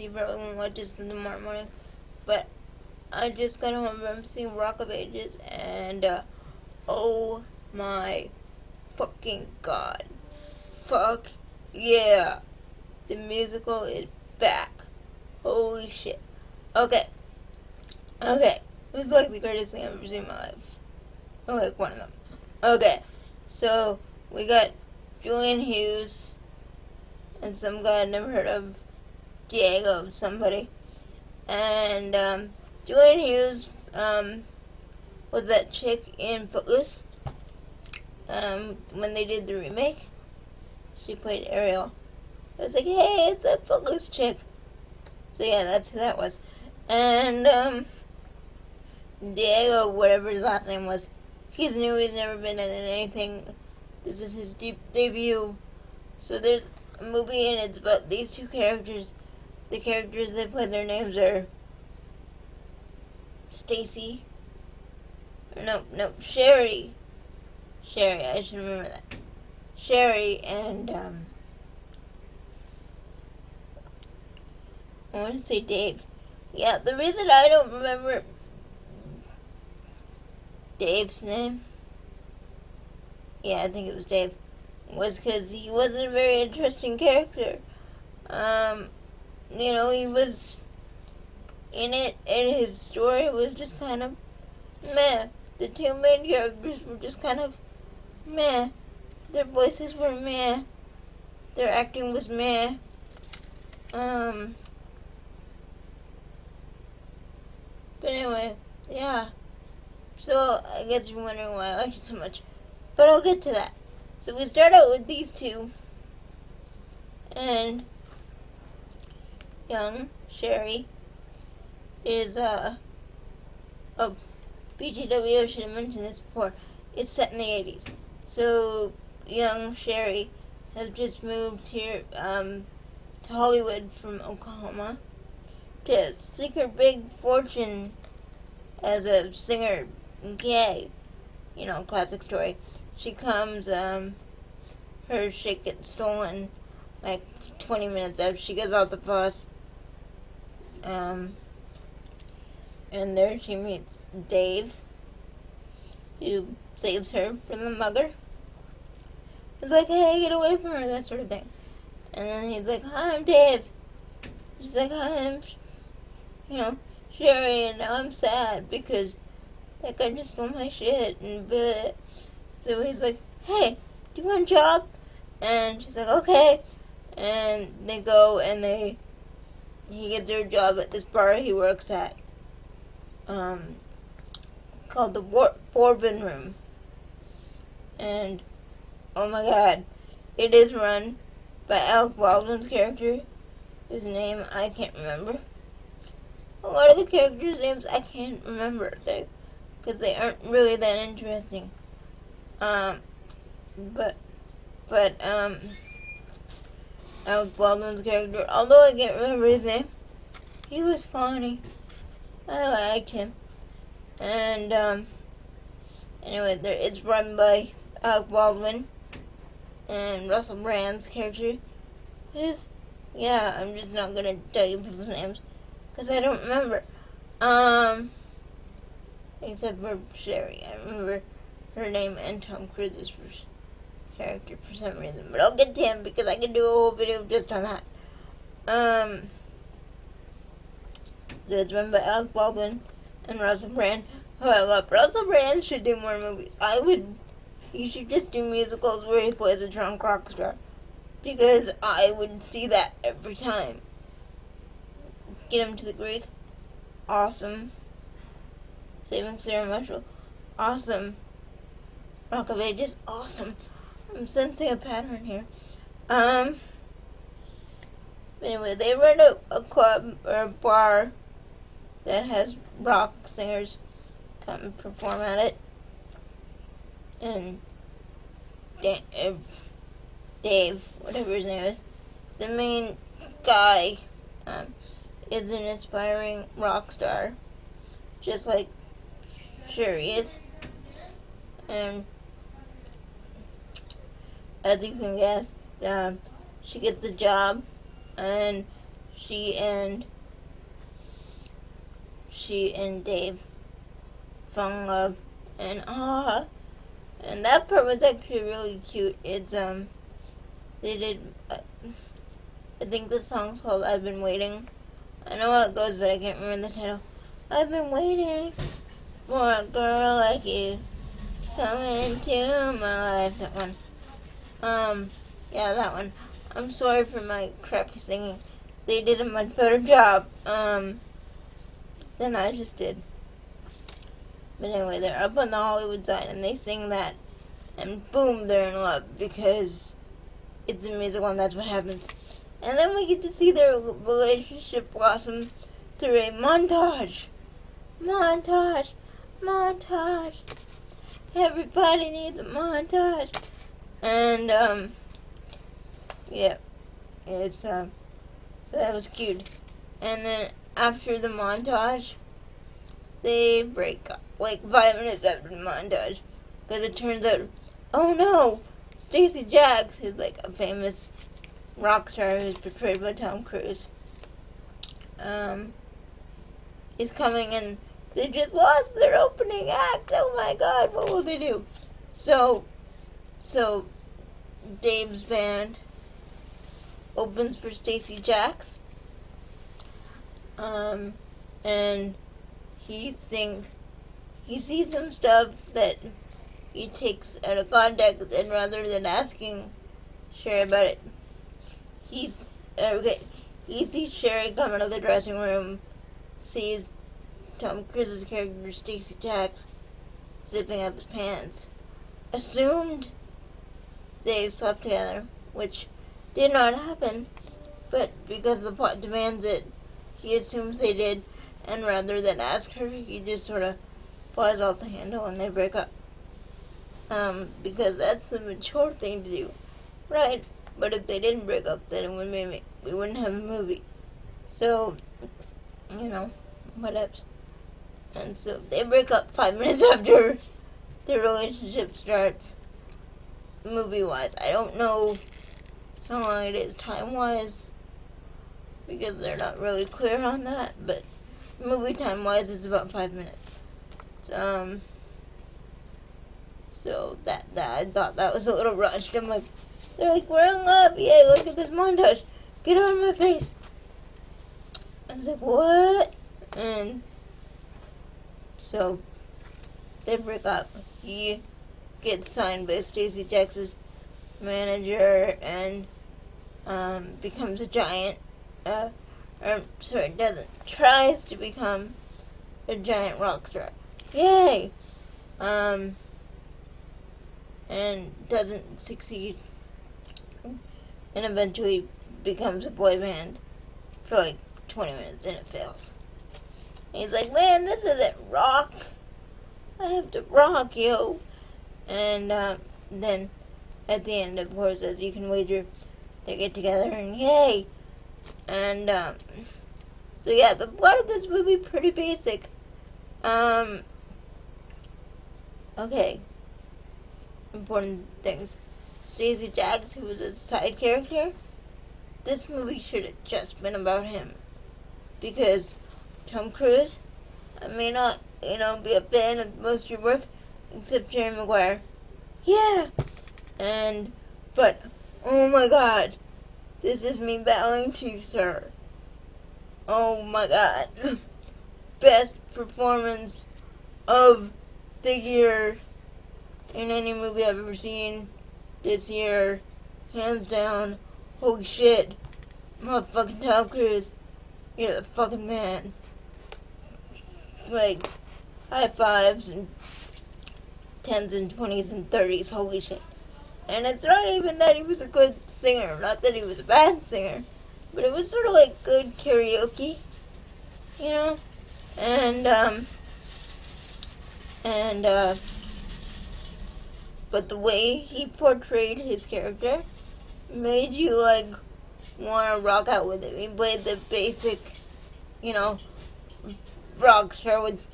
see if everyone watches tomorrow morning. But I just got home from seeing Rock of Ages, and oh my fucking god. Fuck yeah. The musical is back. Holy shit. Okay. It was like the greatest thing I've ever seen in my life. Like one of them. Okay. So, we got Julian Hughes and some guy I'd never heard of. Diego somebody. And, Julian Hughes, was that chick in Footloose. When they did the remake. She played Ariel. I was like, hey, it's that Footloose chick. So yeah, that's who that was. And, Diego, whatever his last name was, he's new, he's never been in anything. This is his debut. So there's a movie and it's about these two characters. The characters that play, their names are Stacy. No, Sherry. I should remember that. Sherry and, I want to say Dave. Yeah, the reason I don't remember Dave's name, yeah, I think it was Dave, was because he wasn't a very interesting character. He was in it, and his story was just kind of meh. The two main characters were just kind of meh. Their voices were meh. Their acting was meh. But anyway, yeah. So, I guess you're wondering why I like it so much. But I'll get to that. So we start out with these two. And young Sherry is, BTW, I should have mentioned this before. It's set in the 80s. So, young Sherry has just moved here, to Hollywood from Oklahoma to seek her big fortune as a singer. Gay, classic story. She comes, her shit gets stolen like 20 minutes after she gets off the bus. And there she meets Dave, who saves her from the mugger. He's like, hey, get away from her, that sort of thing. And then he's like, hi, I'm Dave. She's like, hi, I'm, Sherry, and now I'm sad because that guy just stole my shit, and bleh. So he's like, hey, do you want a job? And she's like, okay. And they go, and he gets her a job at this bar he works at, called the Bourbon Room. And, oh my god, it is run by Alec Baldwin's character, whose name I can't remember. A lot of the characters' names I can't remember, because they aren't really that interesting. But Alec Baldwin's character, although I can't remember his name, he was funny. I liked him. And, anyway, it's run by Alec Baldwin, and Russell Brand's character is, yeah, I'm just not gonna tell you people's names, because I don't remember. Except for Sherry. I remember her name and Tom Cruise's character for some reason. But I'll get to him because I can do a whole video just on that. So it's run by Alec Baldwin and Russell Brand, who I love. Russell Brand should do more movies. He should just do musicals where he plays a drunk rock star. Because I would see that every time. Get Him to the Greek. Awesome. Saving Sarah Marshall. Awesome. Rock of Ages. Awesome. I'm sensing a pattern here. Anyway, they run a club or a bar that has rock singers come perform at it. And Dave, whatever his name is, the main guy, is an aspiring rock star, just like Sherry is. And as you can guess, she gets the job, and she and Dave fell in love, and and that part was actually really cute. It's they did I think the song's called "I've Been Waiting." I know how it goes, but I can't remember the title. I've been waiting for a girl like you come into my life. That one. Yeah, that one. I'm sorry for my crappy singing. They did a much better job, than I just did. But anyway, they're up on the Hollywood sign and they sing that, and boom, they're in love because it's a musical and that's what happens. And then we get to see their relationship blossom through a montage. Montage. Montage. Everybody needs a montage. And, yeah. It's, so that was cute. And then after the montage, they break up. Like 5 minutes after the montage. Because it turns out, oh no! Stacey Jacks, who's like a famous rock star who's portrayed by Tom Cruise, is coming, and they just lost their opening act. Oh my god, what will they do? So Dave's band opens for Stacey Jacks, and he sees some stuff that he takes out of context, and rather than asking Sherry about it, he sees Sherry come out of the dressing room, sees Tom Cruise's character Stacey Jacks zipping up his pants, assumed they slept together, which did not happen, but because the plot demands it, he assumes they did, and rather than ask her, he just sort of flies off the handle and they break up. Because that's the mature thing to do, right? But if they didn't break up, then we wouldn't have a movie. So, whatevs. And so they break up 5 minutes after their relationship starts, movie-wise. I don't know how long it is time-wise, because they're not really clear on that, but movie time-wise is about 5 minutes. So that I thought that was a little rushed. I'm like, they're like, we're in love, yay, look at this montage, get out of my face. I was like, what? And so they break up. He gets signed by Stacey Jacks' manager and becomes a giant, tries to become a giant rock star. Yay! And doesn't succeed, and eventually becomes a boy band for like 20 minutes and it fails. And he's like, man, this isn't rock. I have to rock, yo. And then at the end, of course, as you can wager, they get together and yay. And so yeah, the plot of this movie pretty basic. Okay. Important things. Stacey Jacks, who was a side character, this movie should have just been about him. Because Tom Cruise, I may not, be a fan of most of your work, except Jerry Maguire. Yeah! But, oh my god, this is me bowing to you, sir. Oh my god. Best performance of the year in any movie I've ever seen this year, hands down. Holy shit, motherfucking Tom Cruise, you're the fucking man. Like, high fives and 10s and 20s and 30s, holy shit. And it's not even that he was a good singer, not that he was a bad singer, but it was sort of like good karaoke, but the way he portrayed his character made you, like, want to rock out with it. He played the basic, rock star with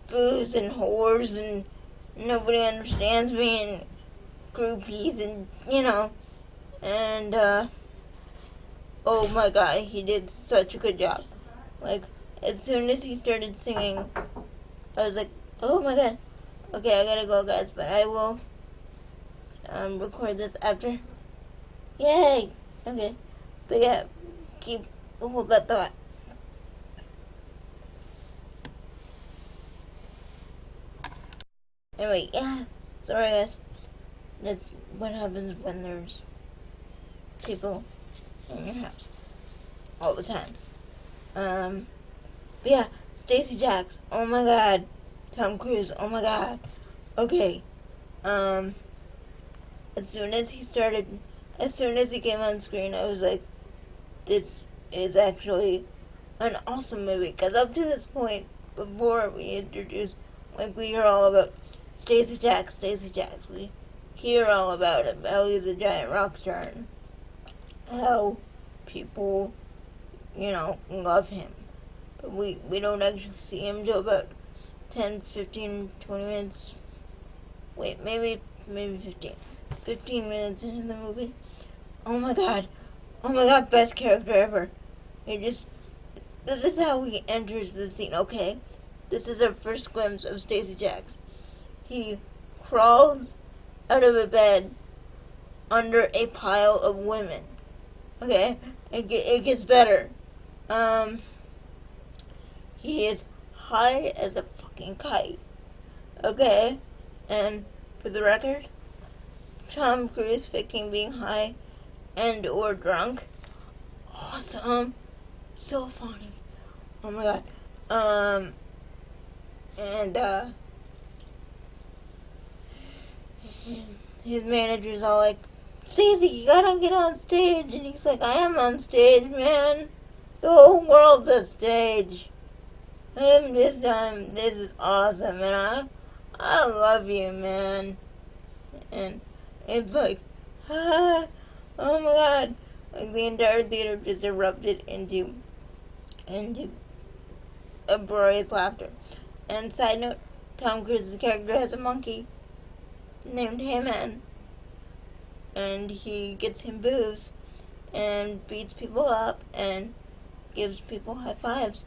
booze and whores and nobody understands me and groupies and, oh my god, he did such a good job. Like, as soon as he started singing, I was like, oh my god. Okay, I gotta go, guys, but I will record this after. Yay! Okay. But yeah, hold that thought. Anyway, yeah. Sorry, guys. That's what happens when there's people in your house all the time. But yeah, Stacey Jacks. Oh my god. Tom Cruise. Oh my god. Okay. As soon as he came on screen, I was like, this is actually an awesome movie. Because up to this point, before we introduced, like, we hear all about Stacey Jacks. We hear all about him, how he's a giant rock star, and how people, love him. But we don't actually see him till about 10, 15, 20 minutes. Wait, maybe 15. 15 minutes into the movie. Oh my god, best character ever. This is how he enters the scene, okay? This is our first glimpse of Stacey Jacks. He crawls out of a bed under a pile of women. Okay? It gets better. He is high as a fucking kite. Okay? And for the record, Tom Cruise faking being high and or drunk. Awesome. So funny. Oh my god. And his manager's all like, Stacey, you gotta get on stage. And he's like, I am on stage, man. The whole world's on stage. And this time, this is awesome, and I love you, man. And it's like, oh my god. Like, the entire theater just erupted into uproarious laughter. And side note, Tom Cruise's character has a monkey named Hayman. And he gets him booze and beats people up and gives people high fives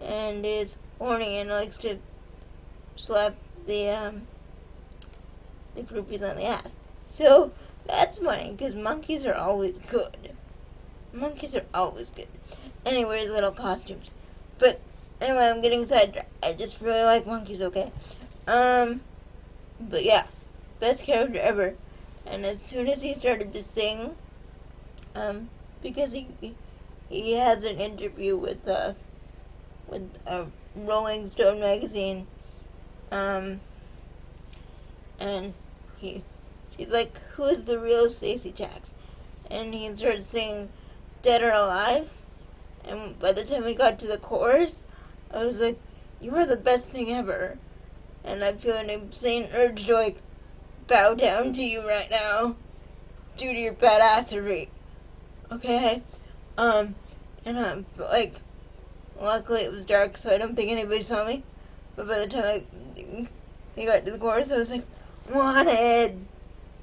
and is horny and likes to slap the groupies on the ass. So that's funny, because monkeys are always good. Anyways, little costumes. But anyway, I'm getting sidetracked. I just really like monkeys, okay? But yeah, best character ever. And as soon as he started to sing, because he has an interview with Rolling Stone magazine, and she's like, who's the real Stacey Jacks? And he started singing Dead or Alive, and by the time we got to the chorus, I was like, you are the best thing ever. And I feel an insane urge to, like, bow down to you right now due to your badassery. Okay? And I'm like, luckily it was dark, so I don't think anybody saw me. But by the time I got to the chorus, I was like, wanted,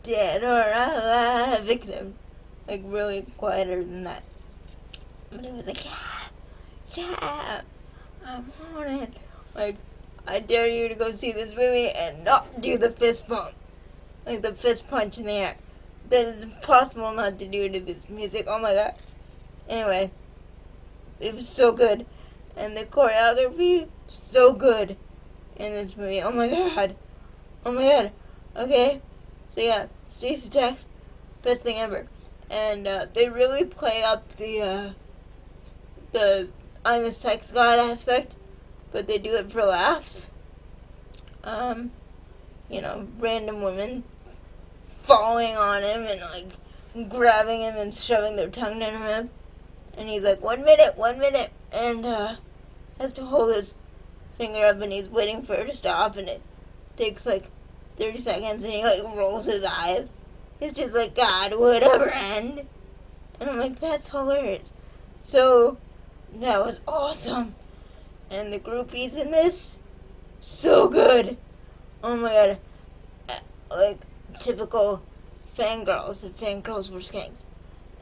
dead or alive, victim. Like, really quieter than that. But it was like, yeah, I'm wanted. Like, I dare you to go see this movie and not do the fist bump. Like, the fist punch in the air. That is impossible not to do to this music. Oh my god. Anyway, it was so good. And the choreography, so good in this movie. Oh my god. Okay. So yeah, Stacey Jacks, best thing ever. And they really play up the I'm a sex god aspect, but they do it for laughs. Random women falling on him and, like, grabbing him and shoving their tongue down his mouth. And he's like, 1 minute, and has to hold his finger up, and he's waiting for her to stop, and it takes, like, 30 seconds, and he, like, rolls his eyes. He's just like, God, whatever, end. And I'm like, that's hilarious. So, that was awesome. And the groupies in this, so good. Oh my god. Like, typical fangirls, if fangirls were skanks.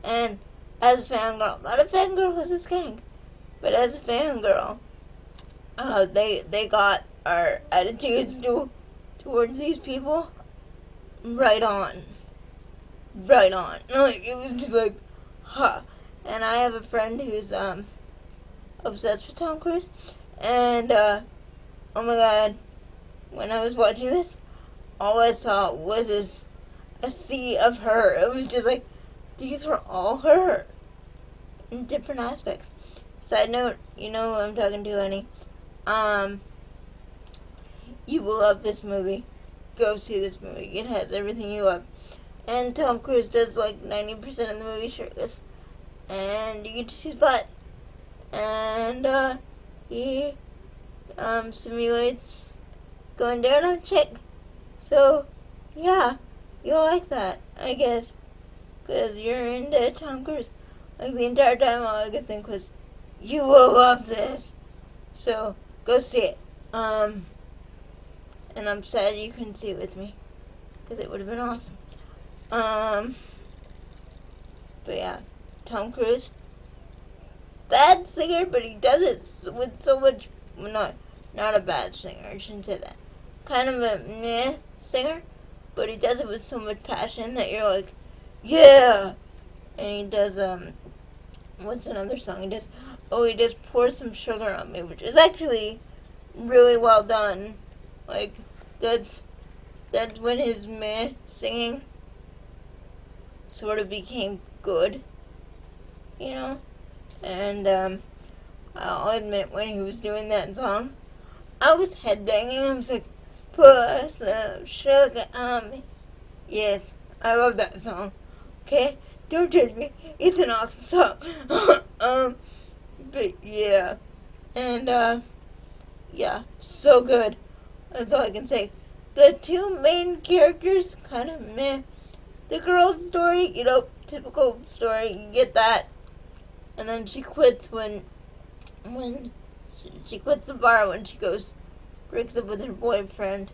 And as a fangirl, not a fangirl as a skank, but as a fangirl, they got our attitudes towards these people right on. Right on. Like, it was just like, huh. And I have a friend who's, obsessed with Tom Cruise, and, oh my god, when I was watching this, all I saw was a sea of her. It was just like, these were all her, in different aspects. Side note, you know who I'm talking to, honey. You will love this movie. Go see this movie. It has everything you love. And Tom Cruise does like 90% of the movie shirtless. And you get to see his butt. And, he, simulates going down on a chick. So, yeah, you'll like that, I guess. Because you're into Tom Cruise. Like, the entire time, all I could think was, you will love this. So, go see it. And I'm sad you couldn't see it with me. Because it would have been awesome. But yeah, Tom Cruise, bad singer, but he does it with so much, well, not a bad singer, I shouldn't say that, kind of a meh singer, but he does it with so much passion that you're like, yeah, and he does, what's another song he does, he does Pour Some Sugar on Me, which is actually really well done, like, that's when his meh singing sort of became good, you know, and, I'll admit, when he was doing that song, I was headbanging. I was like, pour some sugar on me. Yes, I love that song. Okay? Don't judge me. It's an awesome song. But yeah. And, yeah, so good. That's all I can say. The two main characters, kind of meh. The girl's story, you know, typical story, you get that. And then she quits when she quits the bar when she breaks up with her boyfriend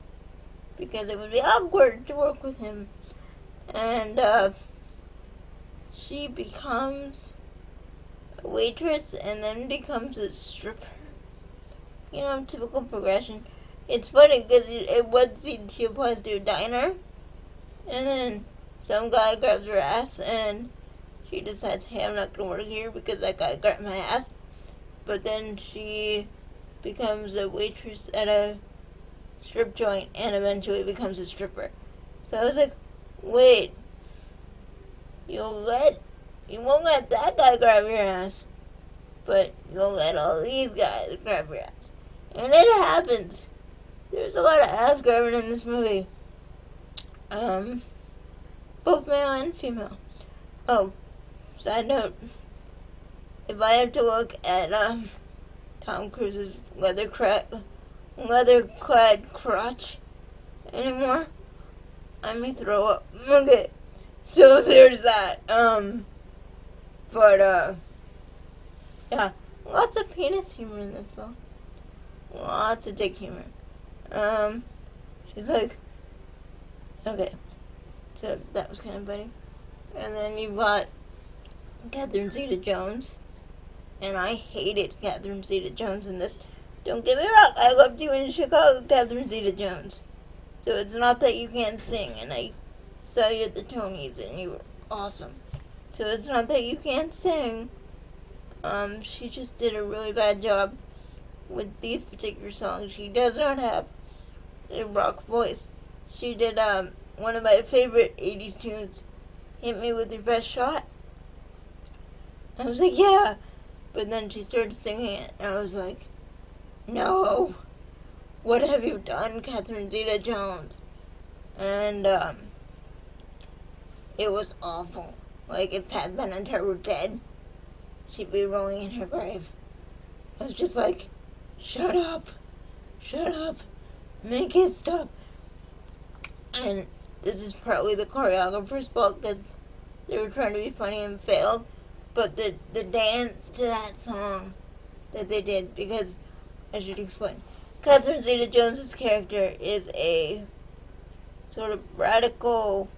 because it would be awkward to work with him. And she becomes a waitress and then becomes a stripper. You know, typical progression. It's funny because in one scene she applies to a diner and then some guy grabs her ass and she decides, hey, I'm not going to work here because that guy grabbed my ass. But then she becomes a waitress at a strip joint and eventually becomes a stripper. So I was like, wait, you won't let that guy grab your ass, but you'll let all these guys grab your ass. And it happens. There's a lot of ass grabbing in this movie. Both male and female. Oh, side note, if I have to look at Tom Cruise's leather-clad crotch anymore, I may throw up. Okay, so there's that. Yeah, lots of penis humor in this though. Lots of dick humor. She's like, okay, so that was kind of funny. And then you've got Catherine Zeta-Jones, and I hated Catherine Zeta-Jones in this. Don't get me wrong, I loved you in Chicago, Catherine Zeta-Jones. So it's not that you can't sing, and I saw you at the Tonys, and you were awesome. So it's not that you can't sing. She just did a really bad job with these particular songs. She does not have a rock voice. She did, one of my favorite 80s tunes, Hit Me With Your Best Shot. I was like, yeah. But then she started singing it, and I was like, no. What have you done, Catherine Zeta-Jones? And, it was awful. Like, if Pat Benatar were dead, she'd be rolling in her grave. I was just like, shut up, make it stop. And this is probably the choreographer's fault because they were trying to be funny and failed. But the dance to that song that they did, because I should explain. Catherine Zeta-Jones' character is a sort of radical,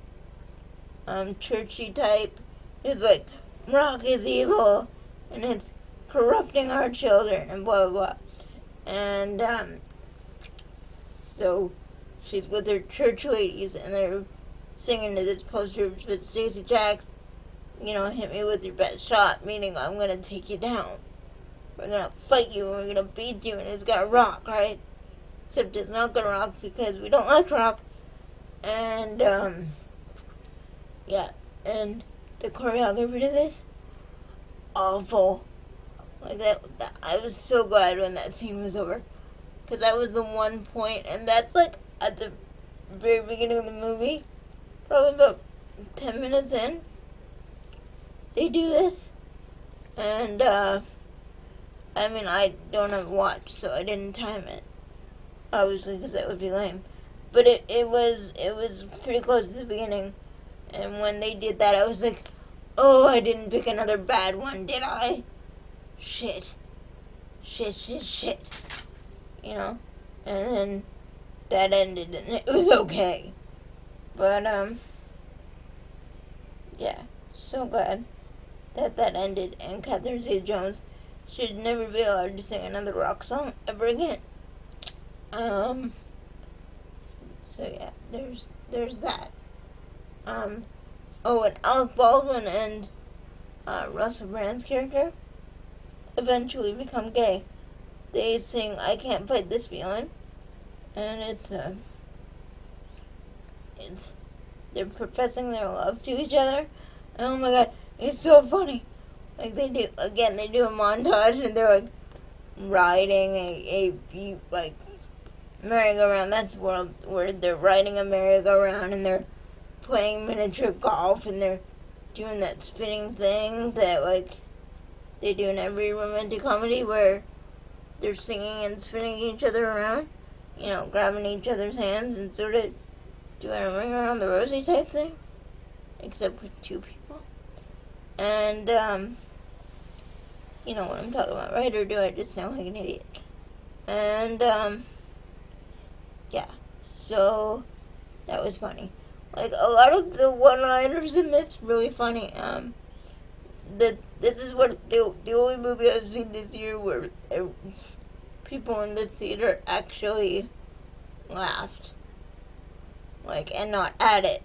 churchy type. Is like, rock is evil, and it's corrupting our children, and blah, blah, blah. And, so she's with her church ladies, and they're singing to this poster with Stacy Jacks, hit me with your best shot, meaning I'm gonna take you down. We're gonna fight you, and we're gonna beat you, and it's gonna rock, right? Except it's not gonna rock because we don't like rock. And, yeah, and the choreography to this, awful. Like, that I was so glad when that scene was over. Because that was the one point, and that's, like, at the very beginning of the movie. Probably about 10 minutes in. They do this. And, I don't have a watch, so I didn't time it. Obviously, because that would be lame. But it was pretty close to the beginning. And when they did that, I was like, oh, I didn't pick another bad one, did I? Shit. And then that ended, and it was okay. But, yeah, so glad that ended, and Catherine Zeta-Jones should never be allowed to sing another rock song ever again. So yeah, there's that. And Alec Baldwin and Russell Brand's character eventually become gay. They sing "I Can't Fight This Feeling," and it's they're professing their love to each other. And oh my god, it's so funny. Like they do a montage, and they're like riding a like merry-go-round. That's where they're riding a merry-go-round, and they're playing miniature golf, and they're doing that spinning thing that like they do in every romantic comedy where they're singing and spinning each other around, grabbing each other's hands and sort of doing a ring around the rosy type thing, except with two people. And you know what I'm talking about, right? Or do I just sound like an idiot? And yeah, so that was funny. Like, a lot of the one-liners in this really funny. This is what the only movie I've seen this year where people in the theater actually laughed. Like, and not at it,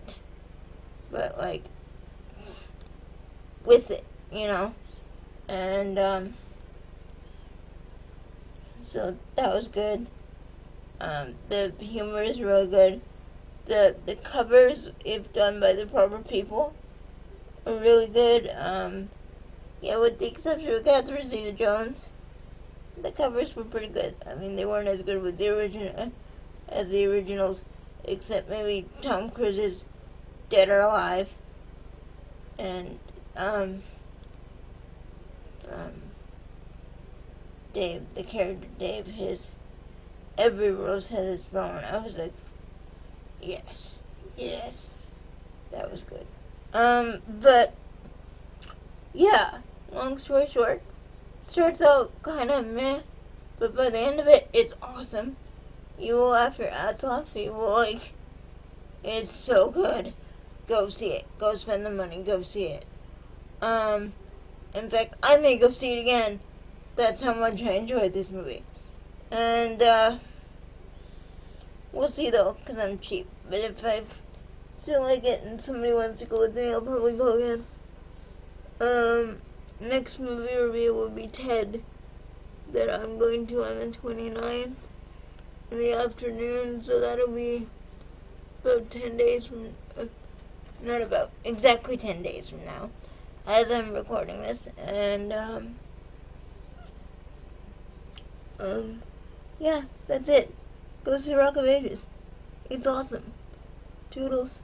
but like with it, And so that was good. The humor is really good. The covers, if done by the proper people, are really good. Yeah, with the exception of Catherine Zeta-Jones, the covers were pretty good. I mean, they weren't as good with the originals, except maybe Tom Cruise's Dead or Alive, and Dave, the character Dave, his every rose has its thorn. I was like, yes, that was good. But yeah, long story short, starts out kind of meh, but by the end of it, it's awesome. You will laugh your ass off. You will it's so good. Go see it. Go spend the money. Go see it. In fact, I may go see it again. That's how much I enjoyed this movie. And, we'll see though, because I'm cheap. But if I feel like it and somebody wants to go with me, I'll probably go again. Next movie review will be Ted, that I'm going to on the 29th in the afternoon, so that'll be about 10 days from, not about, exactly 10 days from now, as I'm recording this, and, yeah, that's it. Go see Rock of Ages. It's awesome. Toodles.